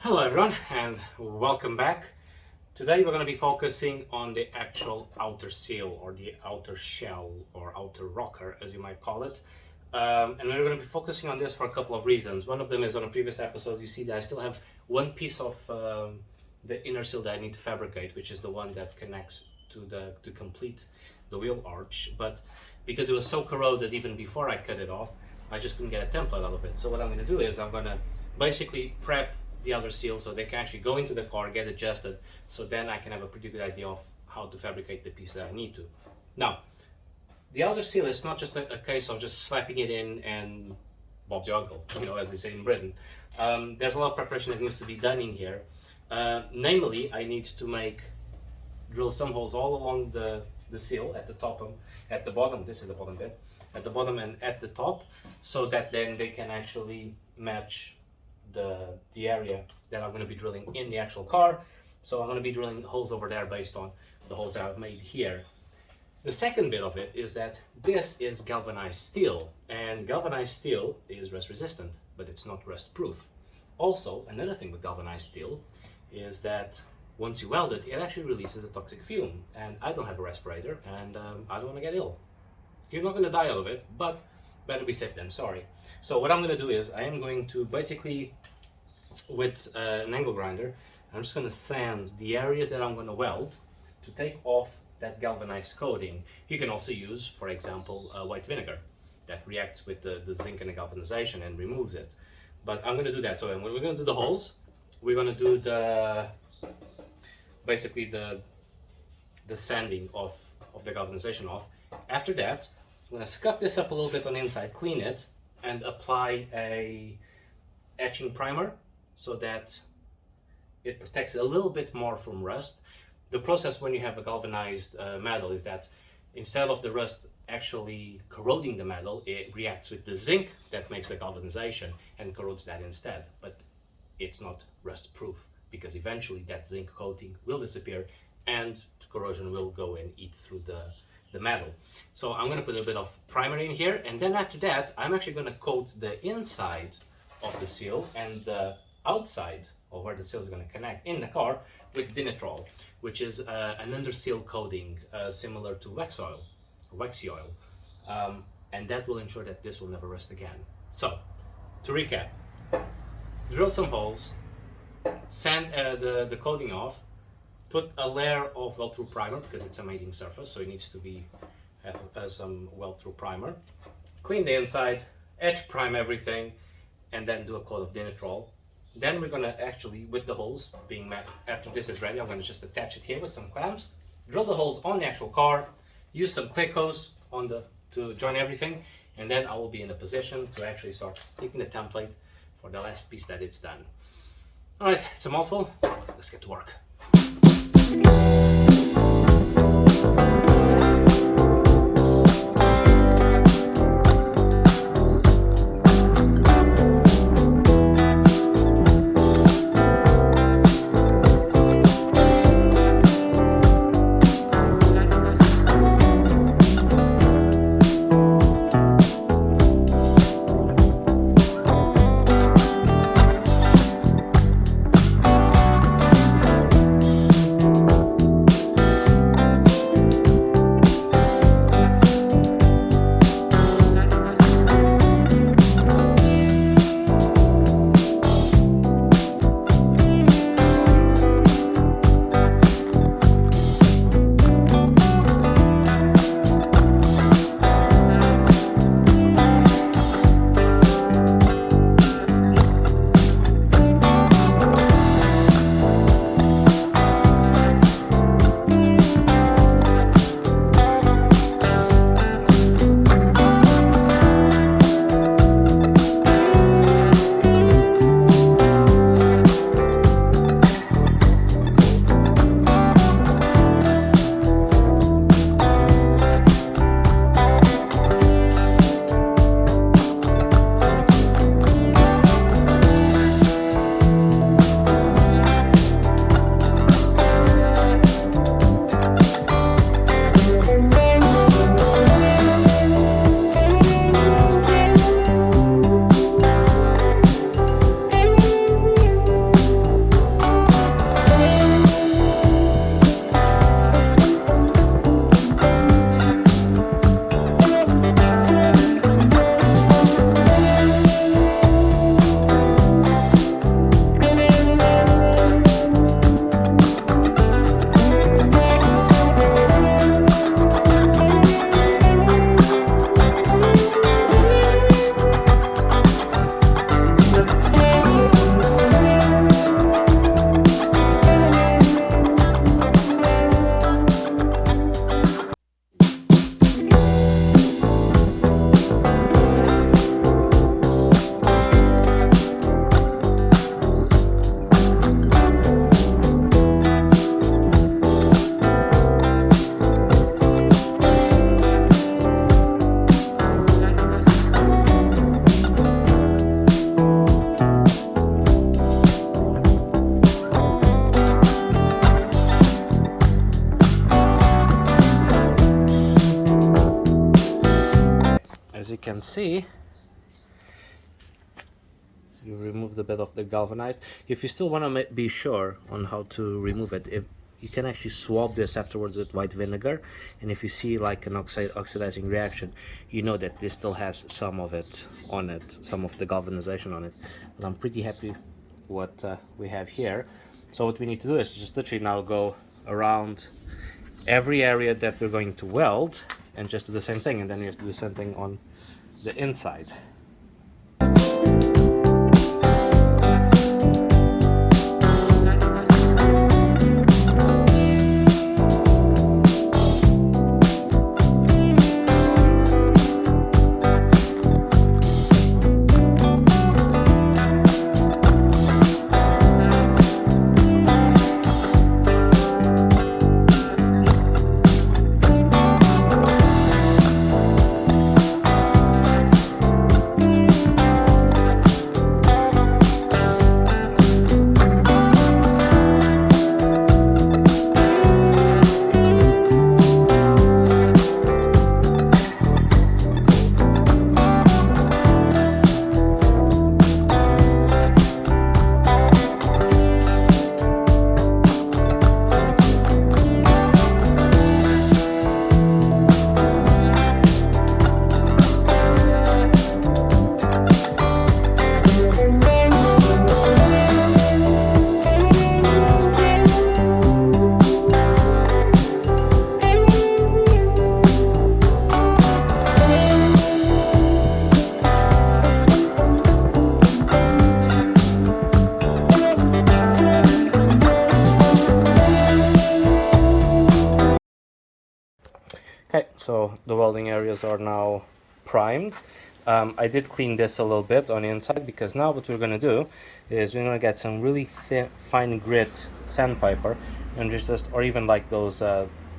Hello everyone and welcome back. Today we're going to be focusing on the actual outer seal or the outer shell or outer rocker as you might call it. And we're going to be focusing on this for a couple of reasons. One of them is on a previous episode you see that I still have one piece of the inner seal that I need to fabricate, which is the one that connects to complete the wheel arch. But because it was so corroded even before I cut it off, I just couldn't get a template out of it. So what I'm going to do is I'm going to basically prep the other seal so they can actually go into the car, get adjusted, so then I can have a pretty good idea of how to fabricate the piece that I need to. Now, the outer seal is not just a case of just slapping it in and Bob's your uncle, as they say in Britain. There's a lot of preparation that needs to be done in here. Namely, I need to drill some holes all along the seal at the top and at the bottom. This is the bottom bit, at the bottom and at the top, so that then they can actually match the area that I'm going to be drilling in the actual car. So I'm going to be drilling holes over there based on the holes that I've made here. The second bit of it is that this is galvanized steel, and galvanized steel is rust resistant, but it's not rust proof. Also, another thing with galvanized steel is that once you weld it, it actually releases a toxic fume, and I don't have a respirator, and I don't want to get ill. You're not going to die out of it, but better be safe than sorry. So what I'm going to do is I am going to basically, with an angle grinder, I'm just going to sand the areas that I'm going to weld to take off that galvanized coating. You can also use, for example, white vinegar that reacts with the zinc and the galvanization and removes it. But I'm going to do that. So when we're going to do the holes, we're going to do basically the sanding of the galvanization off. After that, I'm going to scuff this up a little bit on the inside, clean it, and apply a etching primer so that it protects it a little bit more from rust. The process when you have a galvanized metal is that instead of the rust actually corroding the metal, it reacts with the zinc that makes the galvanization and corrodes that instead. But it's not rust proof because eventually that zinc coating will disappear and the corrosion will go and eat through the metal. So I'm going to put a bit of primer in here, and then after that I'm actually going to coat the inside of the seal and the outside of where the seal is going to connect in the car with dinitrol, which is an under seal coating similar to waxy oil, and that will ensure that this will never rust again. So to recap, drill some holes, sand the coating off, put a layer of weld-through primer because it's a mating surface, so it needs to have some weld-through primer. Clean the inside, etch prime everything, and then do a coat of dinitrol. Then we're going to actually, with the holes being met, after this is ready, I'm going to just attach it here with some clamps, drill the holes on the actual car, use some click hose to join everything, and then I will be in a position to actually start taking the template for the last piece that it's done. Alright, it's a mouthful, let's get to work. can see, you remove the bit of the galvanized. If you still want to be sure on how to remove it, if you can actually swab this afterwards with white vinegar, and if you see like an oxidizing reaction, you know that this still has some of it on it, some of the galvanization on it. But I'm pretty happy what we have here. So what we need to do is just literally now go around every area that we're going to weld and just do the same thing, and then we have to do the same thing on the inside. Okay, so the welding areas are now primed. I did clean this a little bit on the inside, because now what we're going to do is we're going to get some really thin, fine grit sandpaper, and just or even like those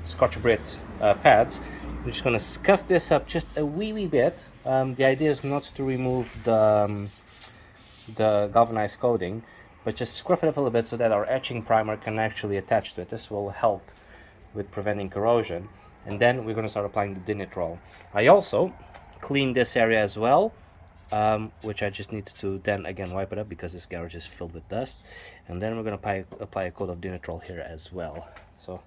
Scotch Brit pads. We're just going to scuff this up just a wee bit. The idea is not to remove the galvanized coating, but just scruff it up a little bit so that our etching primer can actually attach to it. This will help with preventing corrosion. And then we're going to start applying the dinitol. I also cleaned this area as well, which I just need to then again wipe it up because this garage is filled with dust. And then we're going to apply a coat of dinitol here as well. So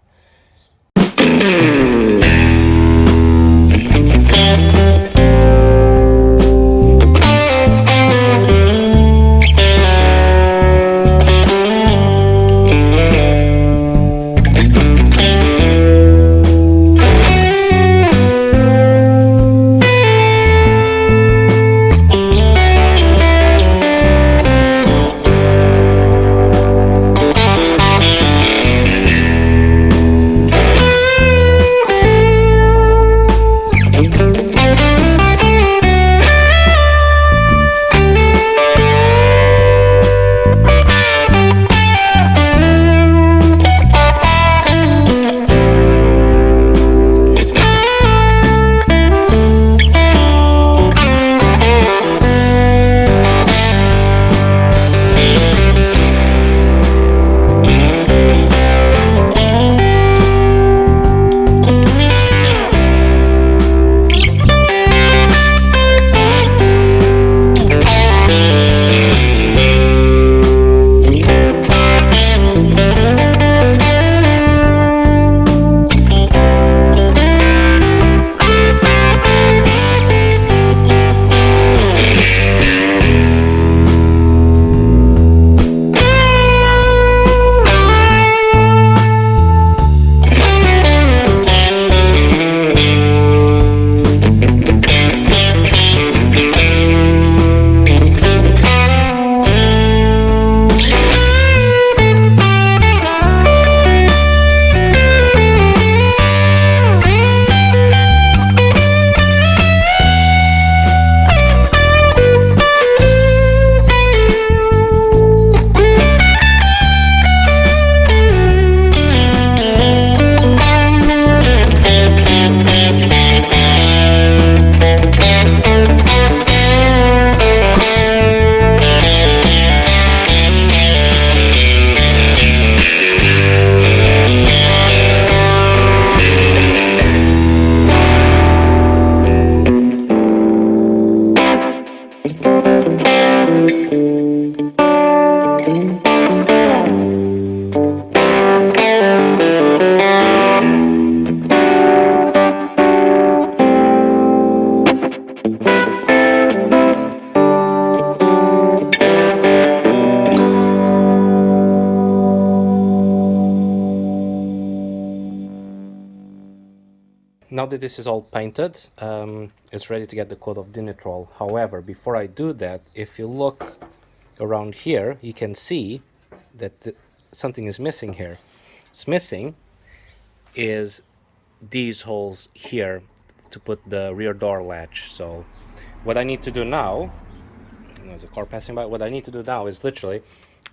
now that this is all painted, it's ready to get the coat of Dinitrol. However, before I do that, if you look around here, you can see that something is missing here. What's missing is these holes here to put the rear door latch. So what I need to do now, there's a car passing by, what I need to do now is literally,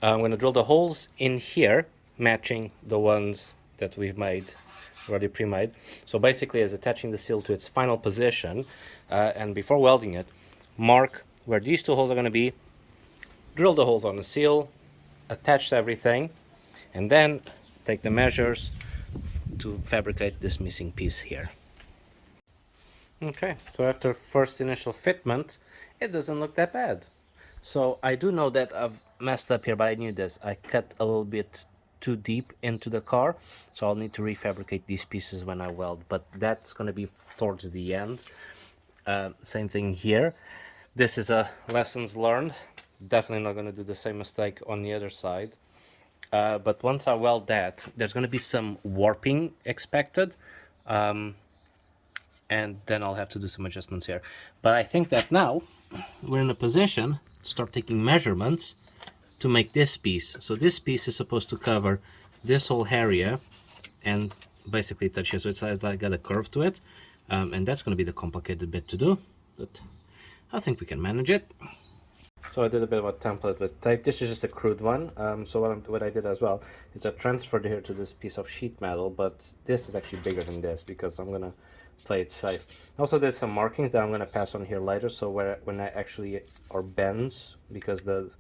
I'm going to drill the holes in here, matching the ones that we've made, already pre-made. So basically is attaching the seal to its final position, and before welding it, mark where these two holes are going to be, drill the holes on the seal, attach everything, and then take the measures to fabricate this missing piece here. Okay, so after first initial fitment, it doesn't look that bad. So I do know that I've messed up here, but I knew this. I cut a little bit too deep into the car, so I'll need to refabricate these pieces when I weld, but that's going to be towards the end. Same thing here. This is a lessons learned. Definitely not going to do the same mistake on the other side. But once I weld that, there's going to be some warping expected, and then I'll have to do some adjustments here. But I think that now we're in a position to start taking measurements to make this piece. So this piece is supposed to cover this whole area and basically touch here. So it's like got a curve to it, and that's going to be the complicated bit to do, but I think we can manage it. So I did a bit of a template with tape. This is just a crude one. So what I did as well is I transferred here to this piece of sheet metal, but this is actually bigger than this because I'm gonna play it safe. I also did some markings that I'm gonna pass on here later, so when I actually are bends, because the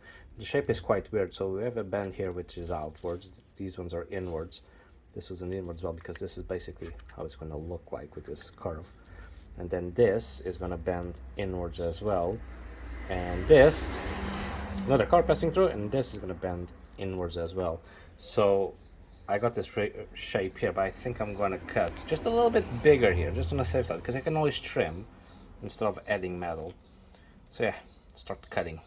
shape is quite weird. So we have a bend here which is outwards. These ones are inwards. This was an inwards well because this is basically how it's gonna look like with this curve. And then this is gonna bend inwards as well. And this, another car passing through, and this is going to bend inwards as well. So I got this shape here, but I think I'm going to cut just a little bit bigger here, just on the safe side, because I can always trim instead of adding metal. So yeah, start cutting.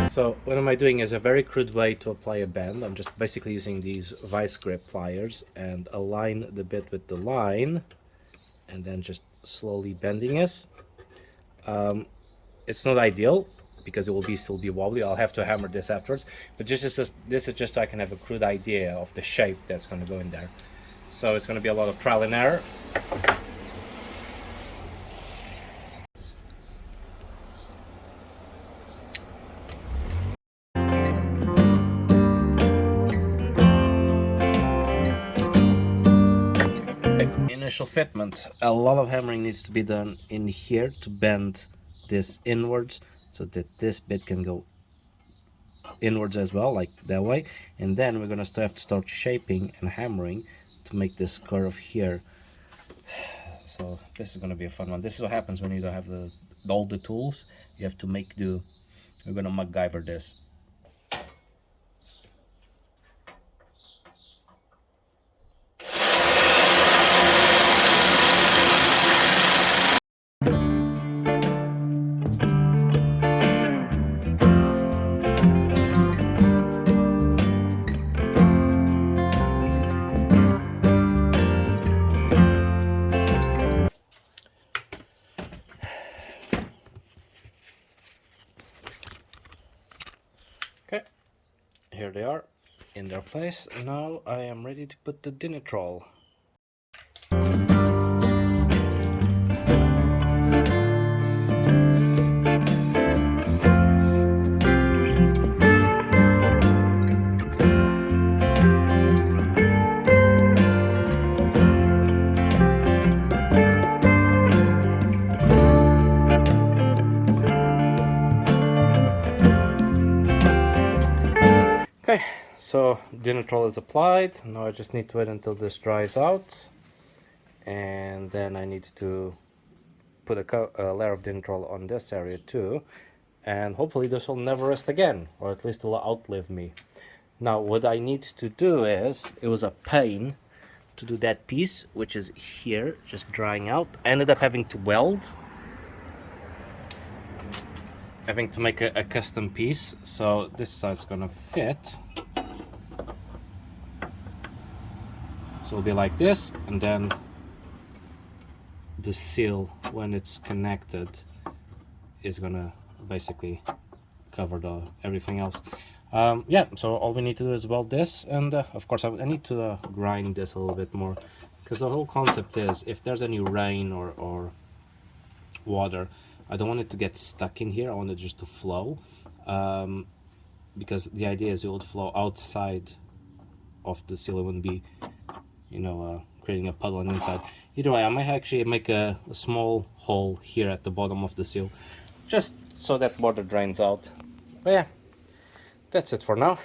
So what am I doing is a very crude way to apply a bend. I'm just basically using these vice grip pliers and align the bit with the line and then just slowly bending it. It's not ideal because it will still be wobbly. I'll have to hammer this afterwards, but this is just so I can have a crude idea of the shape that's going to go in there. So it's going to be a lot of trial and error. Initial fitment. A lot of hammering needs to be done in here to bend this inwards so that this bit can go inwards as well, like that way. And then we're gonna have to start shaping and hammering to make this curve here. So this is gonna be a fun one. This is what happens when you don't have all the tools. You have to make do. We're gonna MacGyver this. Okay, here they are in their place. Now I am ready to put the Dinitrol. Okay, so Dinitrol is applied. Now I just need to wait until this dries out, and then I need to put a layer of Dinitrol on this area too, and hopefully this will never rust again, or at least it will outlive me. Now what I need to do is, it was a pain to do that piece, which is here, just drying out. I ended up having to weld, having to make a custom piece, so this is how it's gonna fit. So it'll be like this, and then the seal, when it's connected, is gonna basically cover everything else. Yeah, so all we need to do is weld this, and of course I need to grind this a little bit more, because the whole concept is, if there's any rain or water, I don't want it to get stuck in here. I want it just to flow, because the idea is it would flow outside of the seal. It wouldn't be, you know, creating a puddle on the inside. Either way, I might actually make a small hole here at the bottom of the seal, just so that water drains out. But yeah, that's it for now.